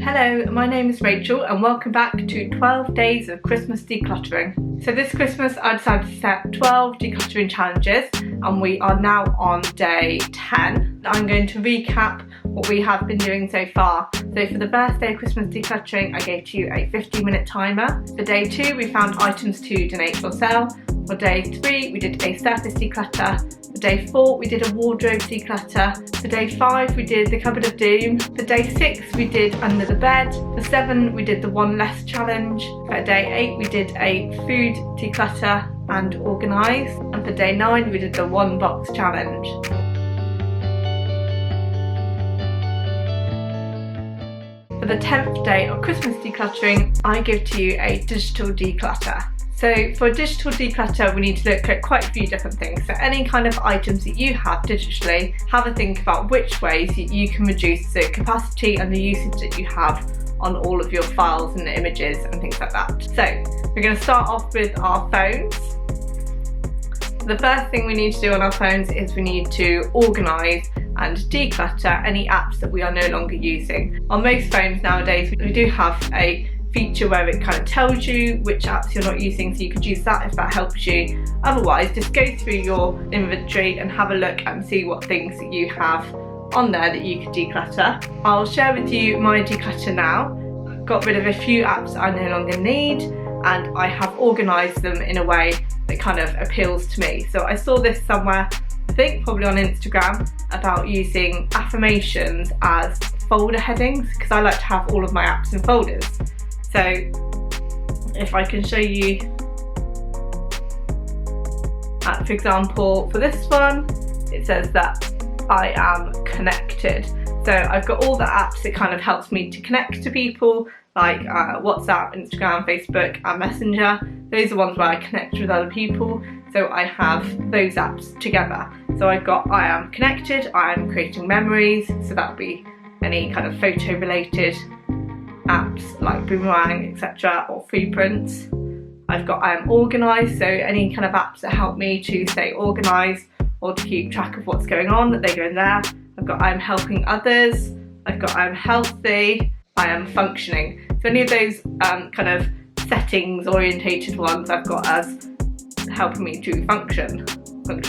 Hello, my name is Rachel and welcome back to 12 days of Christmas decluttering. So this Christmas I decided to set 12 decluttering challenges and we are now on day 10. I'm going to recap what we have been doing so far. So for the first day of Christmas decluttering I gave you a 15-minute timer. For day 2 we found items to donate or sell. For day 3 we did a surface declutter. For day 4 we did a wardrobe declutter. For day 5 we did the cupboard of doom. For day 6 we did under the bed. For 7 we did the one less challenge. For day 8 we did a food declutter and organise. And for day 9 we did the one box challenge. For the 10th day of Christmas decluttering I give to you a digital declutter. So for digital declutter we need to look at quite a few different things. So any kind of items that you have digitally, have a think about which ways that you can reduce the capacity and the usage that you have on all of your files and images and things like that. So we're going to start off with our phones. The first thing we need to do on our phones is we need to organise and declutter any apps that we are no longer using. On most phones nowadays we do have a feature where it kind of tells you which apps you're not using, so you could use that if that helps you. Otherwise just go through your inventory and have a look and see what things that you have on there that you could declutter. I'll share with you my declutter now. I've got rid of a few apps I no longer need and I have organised them in a way that kind of appeals to me. So I saw this somewhere, I think probably on Instagram, about using affirmations as folder headings because I like to have all of my apps in folders. So if I can show you, for example, for this one, it says that I am connected. So I've got all the apps that kind of helps me to connect to people, like WhatsApp, Instagram, Facebook and Messenger. Those are ones where I connect with other people. So I have those apps together. So I've got I am connected, I am creating memories. So that would be any kind of photo related apps like Boomerang, etc. or Freeprints. I've got I am organised, so any kind of apps that help me to stay organised or to keep track of what's going on, they go in there. I've got I am helping others, I've got I am healthy, I am functioning. So any of those kind of settings orientated ones I've got as helping me to function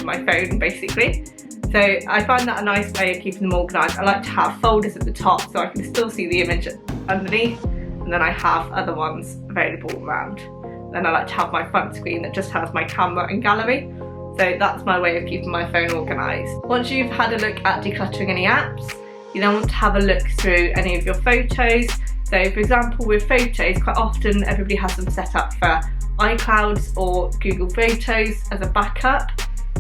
my phone basically. So I find that a nice way of keeping them organised. I like to have folders at the top so I can still see the image underneath, and then I have other ones available around. Then I like to have my front screen that just has my camera and gallery. So that's my way of keeping my phone organised. Once you've had a look at decluttering any apps, you then want to have a look through any of your photos. So for example with photos, quite often everybody has them set up for iClouds or Google Photos as a backup.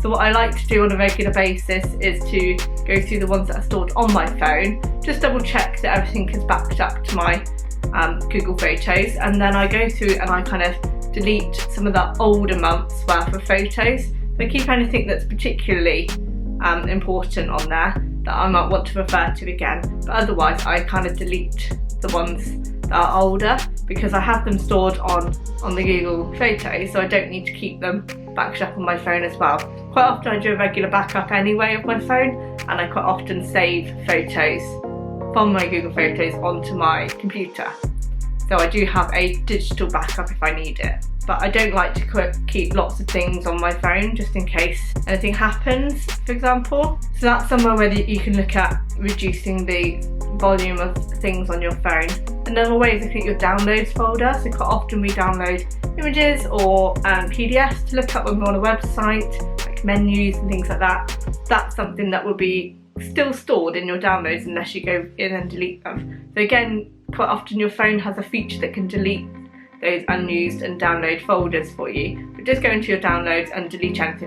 So what I like to do on a regular basis is to go through the ones that are stored on my phone, just double check that everything is backed up to my Google Photos, and then I go through and I kind of delete some of the older months worth of photos. So I keep anything that's particularly important on there that I might want to refer to again, but otherwise I kind of delete the ones that are older because I have them stored on the Google Photos, so I don't need to keep them backed up on my phone as well. Quite often I do a regular backup anyway of my phone, and I quite often save photos from my Google Photos onto my computer. So I do have a digital backup if I need it. But I don't like to keep lots of things on my phone just in case anything happens, for example. So that's somewhere where you can look at reducing the volume of things on your phone. Another way is looking at your downloads folder. So quite often we download images or PDFs to look at when we're on a website, like menus and things like that. That's something that will be still stored in your downloads unless you go in and delete them. So again, quite often your phone has a feature that can delete those unused and download folders for you. But just go into your downloads and delete anything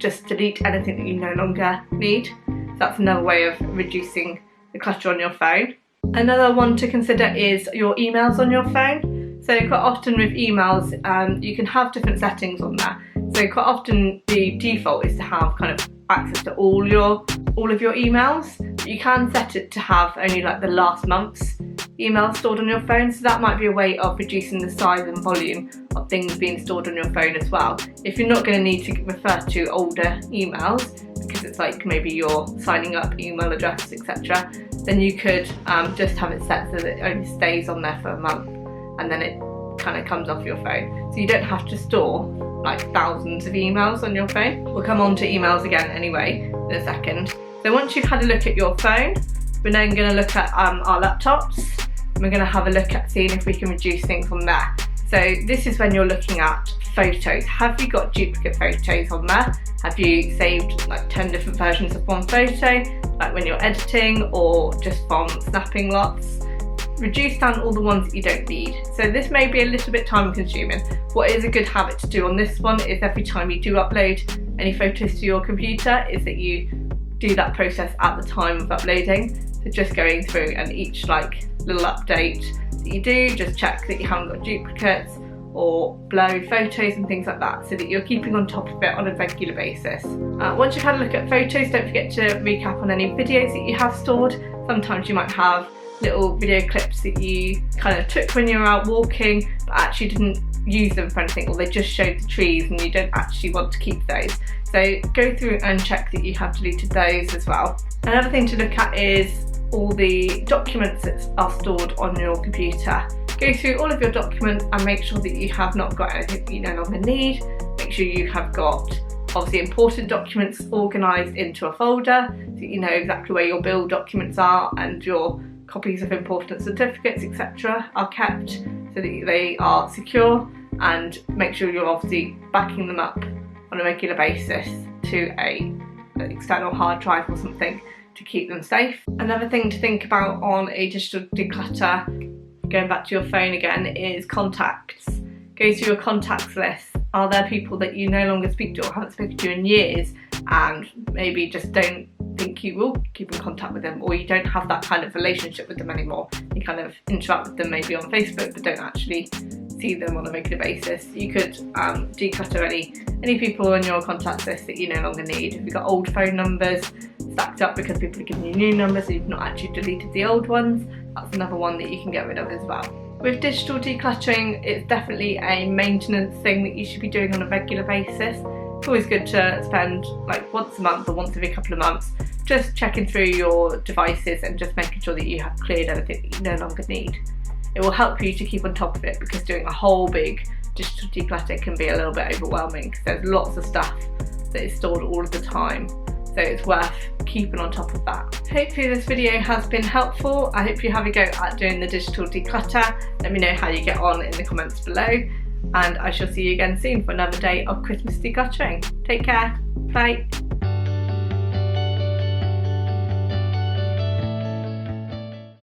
that you no longer need. So that's another way of reducing the clutter on your phone. Another one to consider is your emails on your phone. So quite often with emails you can have different settings on there. So quite often the default is to have kind of access to all of your emails, but you can set it to have only like the last month's emails stored on your phone. So that might be a way of reducing the size and volume of things being stored on your phone as well. If you're not going to need to refer to older emails because it's like maybe your signing up email address, etc., then you could just have it set so that it only stays on there for a month and then it kind of comes off your phone. So you don't have to store like thousands of emails on your phone. We'll come on to emails again anyway in a second. So once you've had a look at your phone, we're then going to look at our laptops, and we're going to have a look at seeing if we can reduce things on there. So this is when you're looking at photos. Have you got duplicate photos on there? Have you saved like 10 different versions of one photo, like when you're editing or just from snapping lots? Reduce down all the ones that you don't need. So this may be a little bit time consuming. What is a good habit to do on this one is every time you do upload any photos to your computer is that you do that process at the time of uploading. So just going through and each like little update that you do, just check that you haven't got duplicates or blurry photos and things like that, so that you're keeping on top of it on a regular basis. Once you've had a look at photos, don't forget to recap on any videos that you have stored. Sometimes you might have little video clips that you kind of took when you were out walking but actually didn't use them for anything, or they just showed the trees and you don't actually want to keep those. So go through and check that you have deleted those as well. Another thing to look at is all the documents that are stored on your computer. Go through all of your documents and make sure that you have not got anything that you no longer need. Make sure you have got obviously important documents organised into a folder so that you know exactly where your bill documents are and your copies of important certificates, etc. are kept so that they are secure, and make sure you're obviously backing them up on a regular basis to an external hard drive or something to keep them safe. Another thing to think about on a digital declutter, going back to your phone again, is contacts. Go through your contacts list. Are there people that you no longer speak to or haven't spoken to in years and maybe just don't think you will keep in contact with them, or you don't have that kind of relationship with them anymore? You kind of interact with them maybe on Facebook but don't actually see them on a regular basis. You could declutter any people on your contact list that you no longer need. If you've got old phone numbers stacked up because people are giving you new numbers and you've not actually deleted the old ones, that's another one that you can get rid of as well. With digital decluttering, it's definitely a maintenance thing that you should be doing on a regular basis. It's always good to spend like once a month or once every couple of months just checking through your devices and just making sure that you have cleared everything that you no longer need. It will help you to keep on top of it, because doing a whole big digital declutter can be a little bit overwhelming because there's lots of stuff that is stored all of the time. So it's worth keeping on top of that. Hopefully this video has been helpful. I hope you have a go at doing the digital declutter. Let me know how you get on in the comments below, and I shall see you again soon for another day of Christmas decluttering. Take care. Bye.